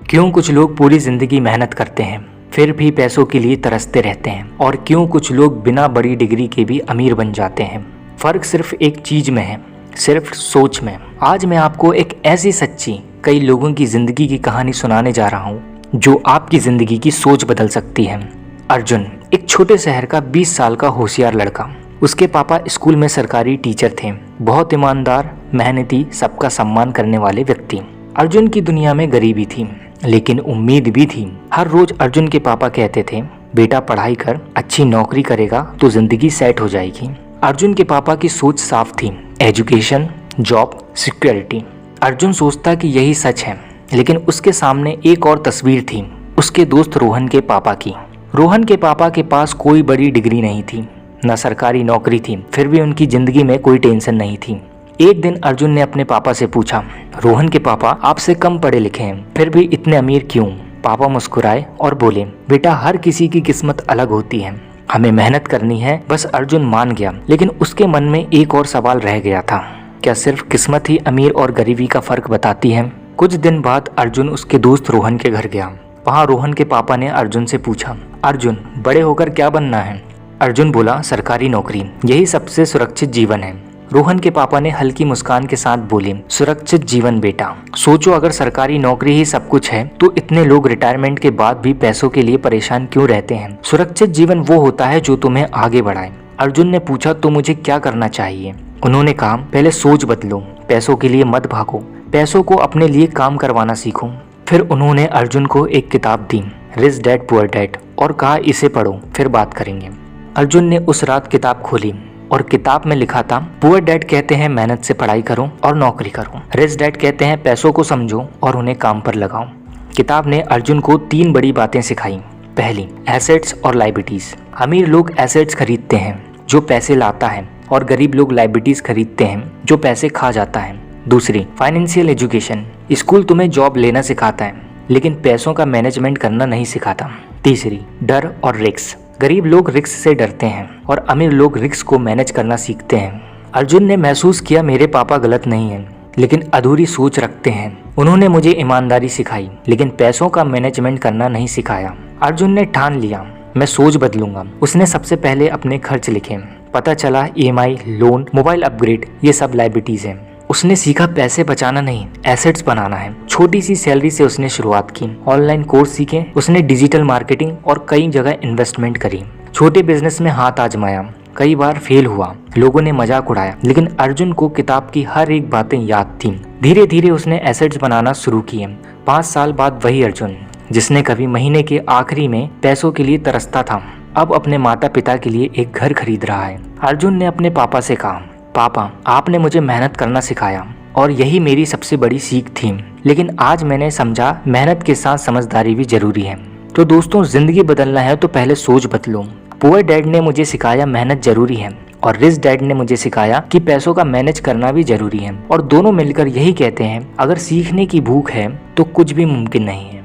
क्यों कुछ लोग पूरी जिंदगी मेहनत करते हैं फिर भी पैसों के लिए तरसते रहते हैं, और क्यों कुछ लोग बिना बड़ी डिग्री के भी अमीर बन जाते हैं। फर्क सिर्फ एक चीज में है, सिर्फ सोच में। आज मैं आपको एक ऐसी सच्ची कई लोगों की जिंदगी की कहानी सुनाने जा रहा हूँ जो आपकी जिंदगी की सोच बदल सकती है। अर्जुन एक छोटे शहर का 20 साल का होशियार लड़का। उसके पापा स्कूल में सरकारी टीचर थे, बहुत ईमानदार, मेहनती, सबका सम्मान करने वाले व्यक्ति। अर्जुन की दुनिया में गरीबी थी, लेकिन उम्मीद भी थी। हर रोज अर्जुन के पापा कहते थे, बेटा पढ़ाई कर, अच्छी नौकरी करेगा तो जिंदगी सेट हो जाएगी। अर्जुन के पापा की सोच साफ थी, एजुकेशन, जॉब, सिक्योरिटी। अर्जुन सोचता कि यही सच है, लेकिन उसके सामने एक और तस्वीर थी, उसके दोस्त रोहन के पापा की। रोहन के पापा के पास कोई बड़ी डिग्री नहीं थी, न सरकारी नौकरी थी, फिर भी उनकी जिंदगी में कोई टेंशन नहीं थी। एक दिन अर्जुन ने अपने पापा से पूछा, रोहन के पापा आपसे कम पढ़े लिखे हैं, फिर भी इतने अमीर क्यों? पापा मुस्कुराए और बोले, बेटा हर किसी की किस्मत अलग होती है, हमें मेहनत करनी है। बस अर्जुन मान गया, लेकिन उसके मन में एक और सवाल रह गया था, क्या सिर्फ किस्मत ही अमीर और गरीबी का फर्क बताती है? कुछ दिन बाद अर्जुन उसके दोस्त रोहन के घर गया। वहाँ रोहन के पापा ने अर्जुन से पूछा, अर्जुन बड़े होकर क्या बनना है? अर्जुन बोला, सरकारी नौकरी, यही सबसे सुरक्षित जीवन है। रोहन के पापा ने हल्की मुस्कान के साथ बोले, सुरक्षित जीवन बेटा, सोचो अगर सरकारी नौकरी ही सब कुछ है तो इतने लोग रिटायरमेंट के बाद भी पैसों के लिए परेशान क्यों रहते हैं? सुरक्षित जीवन वो होता है जो तुम्हें आगे बढ़ाए। अर्जुन ने पूछा, तो मुझे क्या करना चाहिए? उन्होंने कहा, पहले सोच बदलो, पैसों के लिए मत भागो, पैसों को अपने लिए काम करवाना सीखो। फिर उन्होंने अर्जुन को एक किताब दी, रिच डैड पुअर डैड, और कहा, इसे पढ़ो, फिर बात करेंगे। अर्जुन ने उस रात किताब खोली और किताब में लिखा था, पुअर डैड कहते हैं मेहनत से पढ़ाई करो और नौकरी करो, रिच डैड कहते हैं पैसों को समझो और उन्हें काम पर लगाओ। किताब ने अर्जुन को 3 बड़ी बातें सिखाई। पहली, एसेट्स और लायबिलिटीज। अमीर लोग एसेट्स खरीदते हैं जो पैसे लाता है, और गरीब लोग लायबिलिटीज खरीदते हैं जो पैसे खा जाता है। दूसरी, फाइनेंशियल एजुकेशन। स्कूल तुम्हें जॉब लेना सिखाता है, लेकिन पैसों का मैनेजमेंट करना नहीं सिखाता। तीसरी, डर और रिस्क। गरीब लोग रिस्क से डरते हैं और अमीर लोग रिस्क को मैनेज करना सीखते हैं। अर्जुन ने महसूस किया, मेरे पापा गलत नहीं हैं, लेकिन अधूरी सोच रखते हैं। उन्होंने मुझे ईमानदारी सिखाई, लेकिन पैसों का मैनेजमेंट करना नहीं सिखाया। अर्जुन ने ठान लिया, मैं सोच बदलूंगा। उसने सबसे पहले अपने खर्च लिखे। पता चला EMI, लोन, मोबाइल अपग्रेड, ये सब लायबिलिटीज हैं। उसने सीखा पैसे बचाना नहीं, एसेट्स बनाना है। छोटी सी सैलरी से उसने शुरुआत की, ऑनलाइन कोर्स सीखे, उसने डिजिटल मार्केटिंग और कई जगह इन्वेस्टमेंट करी। छोटे बिजनेस में हाथ आजमाया, कई बार फेल हुआ, लोगों ने मजाक उड़ाया, लेकिन अर्जुन को किताब की हर एक बातें याद थी। धीरे धीरे उसने एसेट्स बनाना शुरू किए। 5 साल बाद वही अर्जुन जिसने कभी महीने के आखिरी में पैसों के लिए तरसता था, अब अपने माता पिता के लिए एक घर खरीद रहा है। अर्जुन ने अपने पापा से कहा, पापा आपने मुझे मेहनत करना सिखाया और यही मेरी सबसे बड़ी सीख थी, लेकिन आज मैंने समझा मेहनत के साथ समझदारी भी जरूरी है। तो दोस्तों, जिंदगी बदलना है तो पहले सोच बदलो। पुअर डैड ने मुझे सिखाया मेहनत जरूरी है, और रिच डैड ने मुझे सिखाया कि पैसों का मैनेज करना भी जरूरी है, और दोनों मिलकर यही कहते हैं, अगर सीखने की भूख है तो कुछ भी मुमकिन नहीं है।